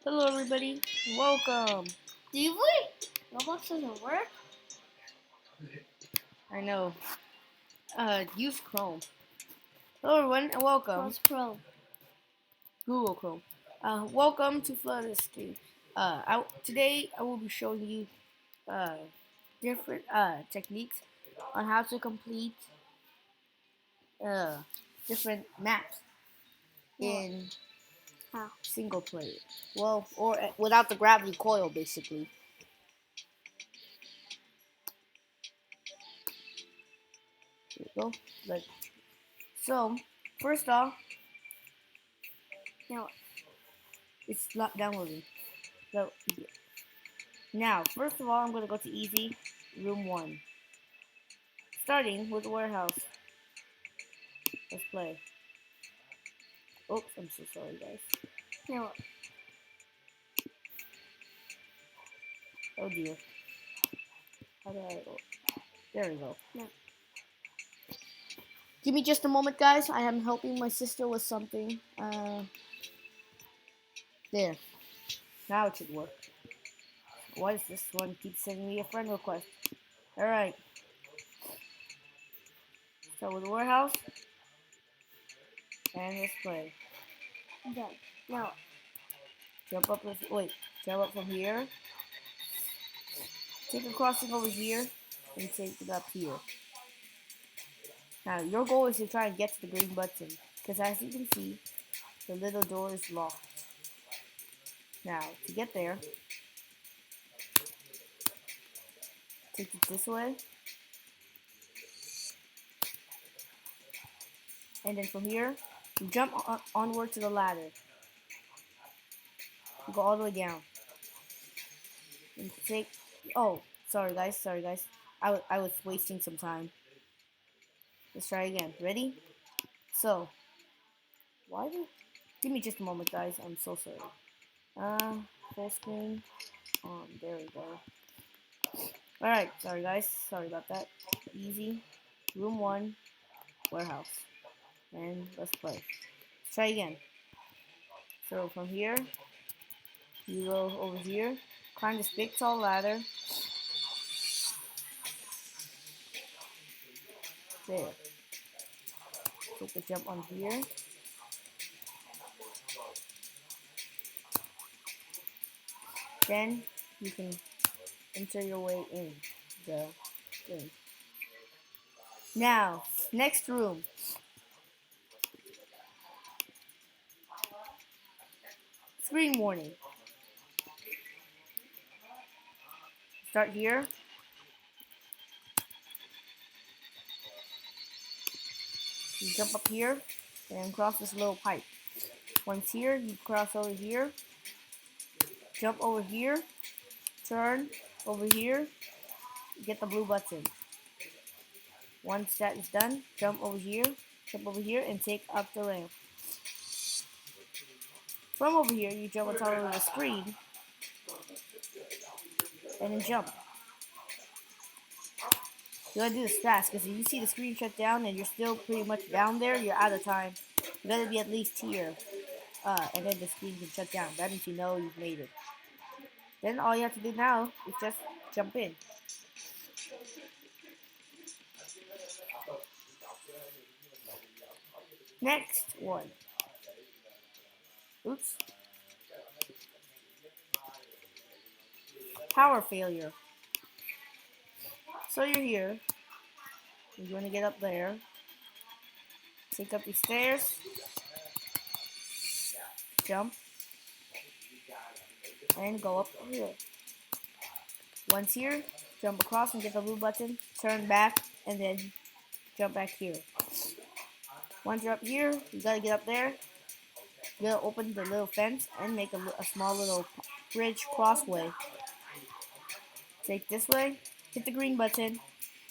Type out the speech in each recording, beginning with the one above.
Hello everybody, welcome. Do you believe Roblox doesn't work? I know. Use Chrome. Hello everyone and welcome. What's Chrome? Google Chrome. Welcome to Flutter Stream. Today I will be showing you different techniques on how to complete different maps in How? single player. Well, or without the gravity coil, basically. Here we go. So, first off, No. it's not downloading. So, yeah. Now, first of all, I'm going to go to easy, room 1. Starting with the warehouse. Let's play. Oops, I'm so sorry, guys. No. Oh dear. How do I go? There we go. No. Give me just a moment, guys. I am helping my sister with something. There. Now it should work. Why does this one keep sending me a friend request? Alright. Start with the warehouse. And let's play. Done. No. Jump up from here. Take a crossing over here and take it up here. Now your goal is to try and get to the green button, because as you can see, the little door is locked. Now to get there, take it this way, and then from here, you jump onward to the ladder. You go all the way down. And take. Oh, sorry guys. I was wasting some time. Let's try again. Ready? So, why did? Give me just a moment, guys. I'm so sorry. Full screen. There we go. Alright, sorry guys. Sorry about that. Easy. Room 1. Warehouse. And let's play. Let's try again. So from here, you go over here. Climb this big tall ladder. There. Take a jump on here. Then you can enter your way in the thing. Now, next room. Screen warning. Start here. You jump up here and cross this little pipe. Once here, you cross over here. Jump over here. Turn over here. Get the blue button. Once that is done, jump over here, and take up the ramp. From over here, you jump on top of the screen, and then jump. You gotta do this fast, because if you see the screen shut down and you're still pretty much down there, you're out of time. You gotta be at least here, and then the screen can shut down. That means you know you've made it. Then all you have to do now is just jump in. Next one. Oops. Power failure. So you're here. You're going to get up there. Take up these stairs. Jump. And go up here. Once here, jump across and get the blue button. Turn back and then jump back here. Once you're up here, you gotta get up there. You gotta open the little fence and make a small little bridge crossway. Take this way, hit the green button,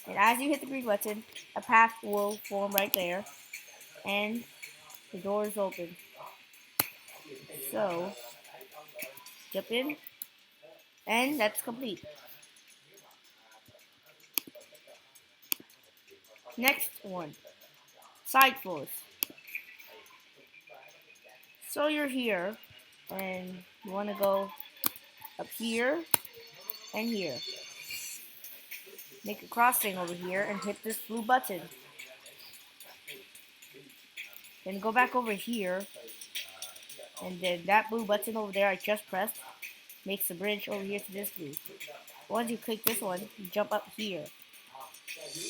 and as you hit the green button, a path will form right there, and the door is open. So, jump in, and that's complete. Next one, side floors. So you're here, and you want to go up here and here. Make a crossing over here and hit this blue button. Then go back over here, and then that blue button over there I just pressed makes the bridge over here to this blue. Once you click this one, you jump up here.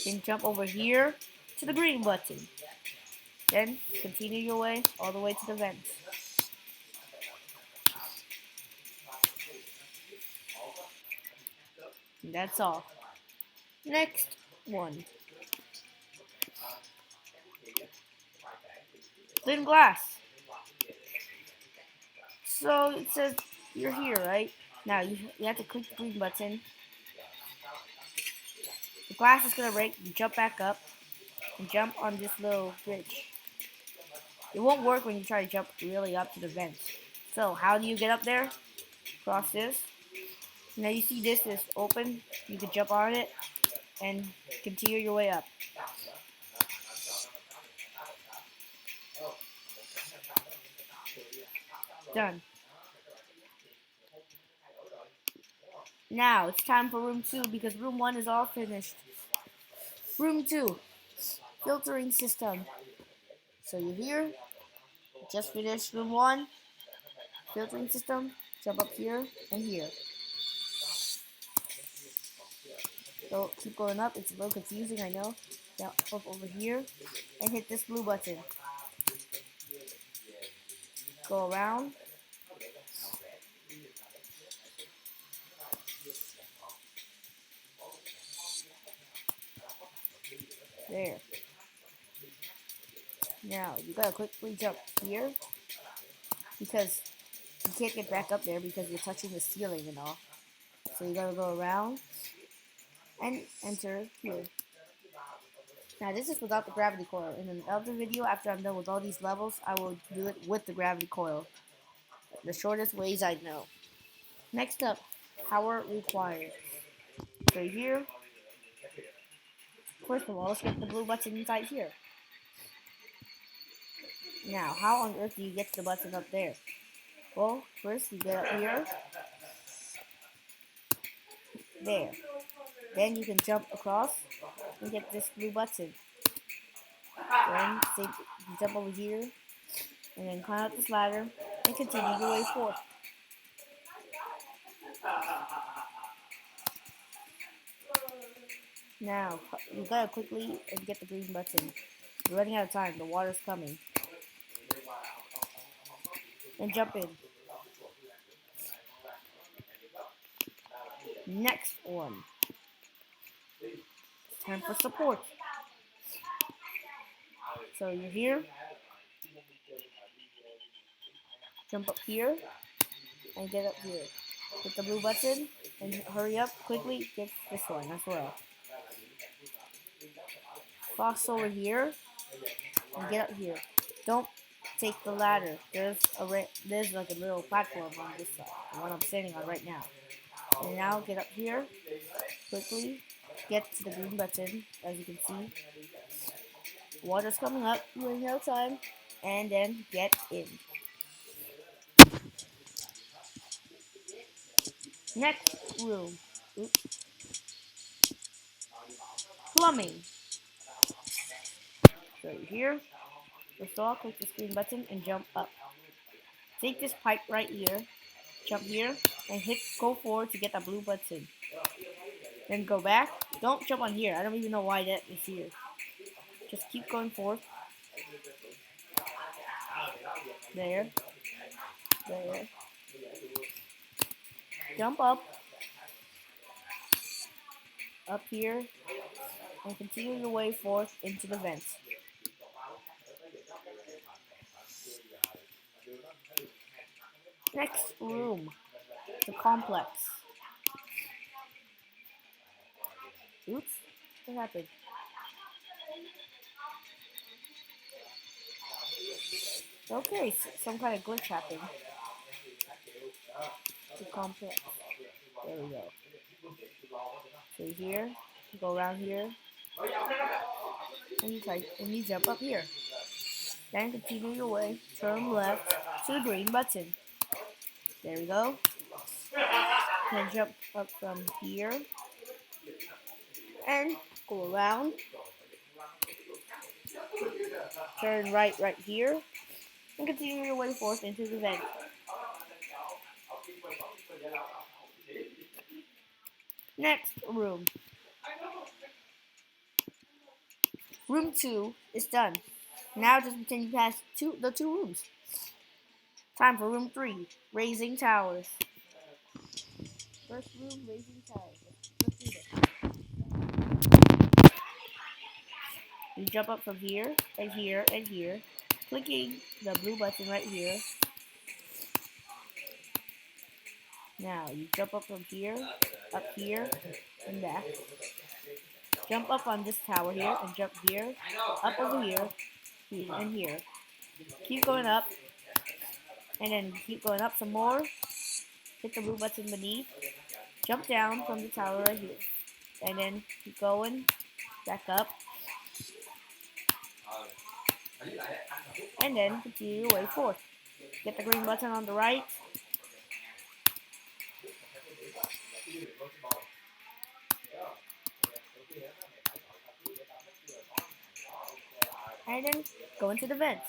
Then jump over here to the green button. Then continue your way all the way to the vents. And that's all. Next one. Thin glass. So it says you're here, right? Now you have to click the green button. The glass is gonna break. You jump back up and jump on this little bridge. It won't work when you try to jump really up to the vent. So how do you get up there? Cross this. Now you see this is open. You can jump on it and continue your way up. Done. Now it's time for room 2 because room 1 is all finished. Room 2, filtering system. So you're here, just finished room 1, filtering system, jump up here and here. So keep going up, it's a little confusing, I know. Jump up over here and hit this blue button. Go around. There. Now you gotta quickly jump here because you can't get back up there because you're touching the ceiling and all. So you gotta go around and enter here. Now this is without the gravity coil. In another video, after I'm done with all these levels, I will do it with the gravity coil. The shortest ways I know. Next up, power required. So here, first of all, let's get the blue button inside here. Now, how on earth do you get to the button up there? Well, first you get up here. There. Then you can jump across and get this blue button. Then you jump over here and then climb up this ladder and continue your way forth. Now, you gotta quickly get the green button. You're running out of time, the water's coming. And jump in. Next one. It's time for support. So you're here. Jump up here and get up here. Hit the blue button and hurry up quickly. Get this one as well. Cross over here and get up here. Don't take the ladder. There's like a little platform on this side, the one I'm standing on right now. And now get up here quickly. Get to the green button, as you can see. Water's coming up. You're running out of time, and then get in. Next room. Oops. Plumbing. So here, first of all, click the green button and jump up. Take this pipe right here, jump here, and hit go forward to get that blue button. Then go back. Don't jump on here. I don't even know why that is here. Just keep going forward. There. There. Jump up. Up here. And continue your way forth into the vents. Next room. The complex. Oops. What happened? Okay, some kind of glitch happened. The complex. There we go. So here, you go around here, and you jump up here. Then continue your way, turn left to the green button. There we go. Then jump up from here and go around. Turn right here and continue your way forth into the vent. Next room. Room 2 is done. Now just continue past the two rooms. Time for room 3, raising towers. First room, raising towers. Let's do this. You jump up from here and here and here, clicking the blue button right here. Now you jump up from here, up here, and back. Jump up on this tower here and jump here, up over here, and here. Keep going up, and then keep going up some more. Hit the blue button beneath. Jump down from the tower right here, and then keep going back up, and then continue your way forth. Get the green button on the right. And then go into the vent.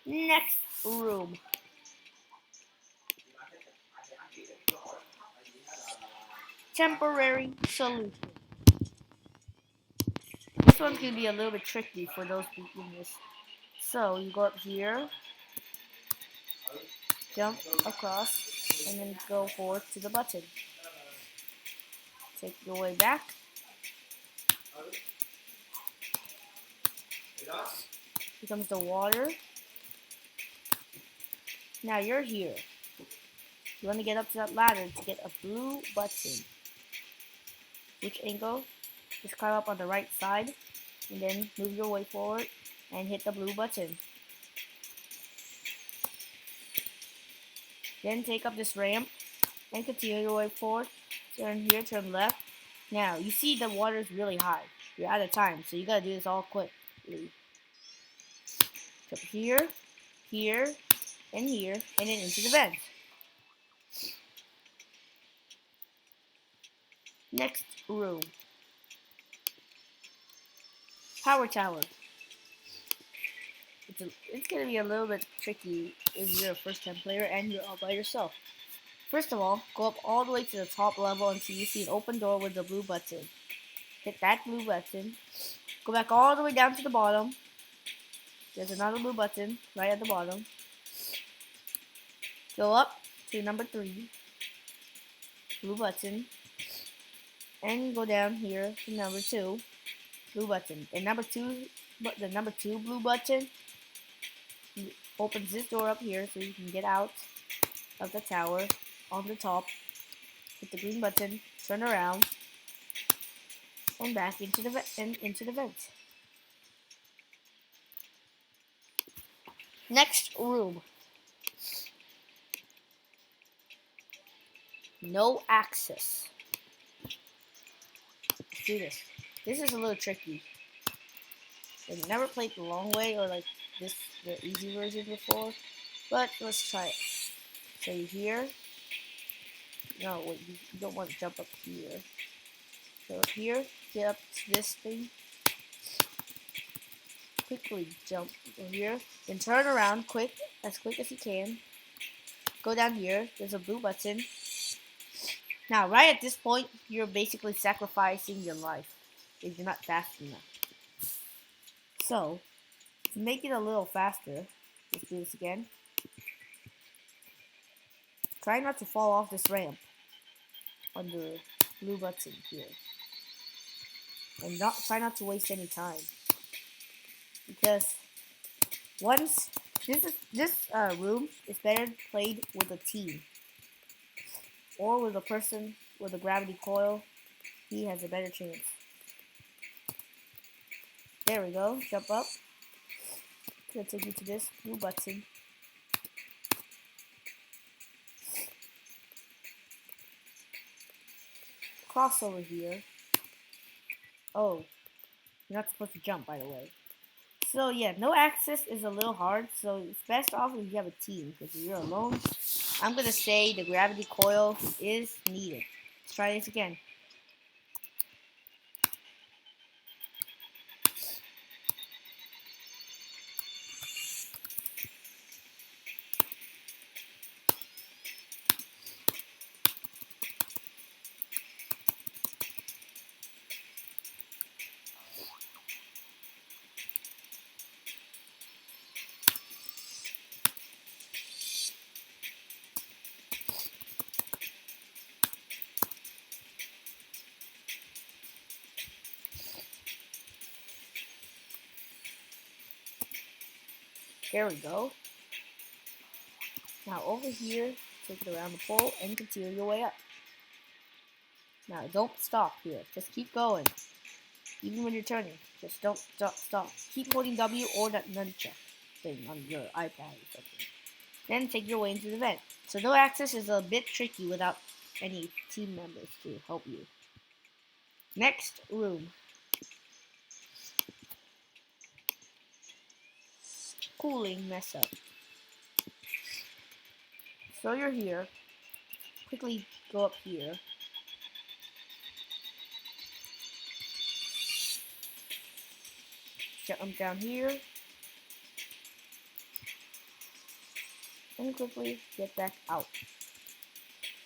Next room. Temporary solution. This one's going to be a little bit tricky for those beginners. So you go up here, jump across, and then go forward to the button. Take your way back. Here comes the water. Now you're here. You want to get up to that ladder to get a blue button. Which angle? Just climb up on the right side, and then move your way forward and hit the blue button. Then take up this ramp and continue your way forward. Turn here, turn left. Now, you see the water is really high. You're out of time, so you gotta do this all quickly. Jump here, here, and here, and then into the vent. Next room. Power tower. It's gonna be a little bit tricky if you're a first time player and you're all by yourself. First of all, go up all the way to the top level until you see an open door with the blue button. Hit that blue button. Go back all the way down to the bottom. There's another blue button right at the bottom. Go up to number 3. Blue button. And go down here to number 2. Blue button. And the number 2 blue button opens this door up here so you can get out of the tower on the top. Hit the green button, turn around, and back into the vent. Next room. No access. Let's do this. This is a little tricky. I've never played the long way or like the easy version before, but let's try it. So you're here. No, wait, you don't want to jump up here. So up here, get up to this thing. Quickly jump over here, then turn around as quick as you can. Go down here. There's a blue button. Now, right at this point, you're basically sacrificing your life if you're not fast enough. So, to make it a little faster, let's do this again. Try not to fall off this ramp on the blue button here. And try not to waste any time. Because once this room is better played with a team. Or with a person with a gravity coil, he has a better chance. There we go. Jump up. It's gonna take you to this blue button. Cross over here. Oh, you're not supposed to jump, by the way. So yeah, no access is a little hard, so it's best off if you have a team, because if you're alone, I'm gonna say the gravity coil is needed. Let's try this again. There we go. Now over here, take it around the pole and continue your way up. Now don't stop here, just keep going. Even when you're turning, just don't stop. Keep holding W or that nunchuck thing on your iPad or something. Then take your way into the vent. So no access is a bit tricky without any team members to help you. Next room. Cooling mess up. So you're here. Quickly go up here. Jump down here. And quickly get back out.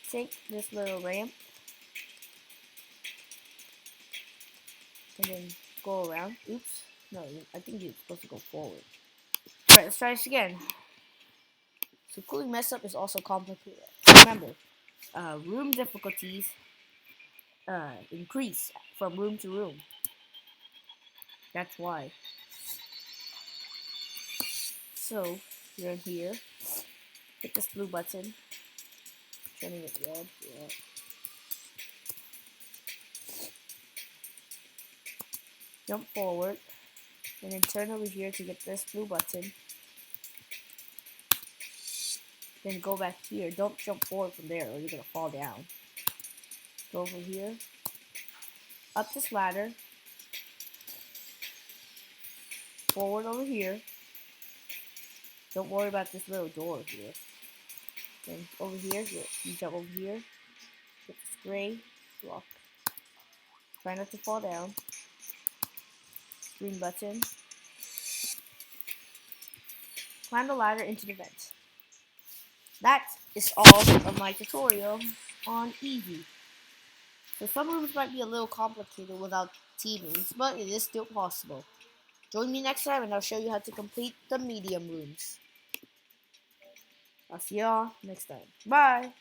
Take this little ramp. And then go around. Oops. No, I think you're supposed to go forward. Alright, let's try this again. So cooling mess up is also complicated. Remember, room difficulties increase from room to room. That's why. So you're in here. Hit this blue button. Turning it red. Yeah. Jump forward. And then turn over here to get this blue button. Then go back here. Don't jump forward from there or you're gonna fall down. Go over here. Up this ladder. Forward over here. Don't worry about this little door here. Then over here, you jump over here. Get this gray block. Try not to fall down. Green button. Climb the ladder into the vent. That is all of my tutorial on easy. So some rooms might be a little complicated without teamings, but it is still possible. Join me next time and I'll show you how to complete the medium rooms. I'll see y'all next time. Bye!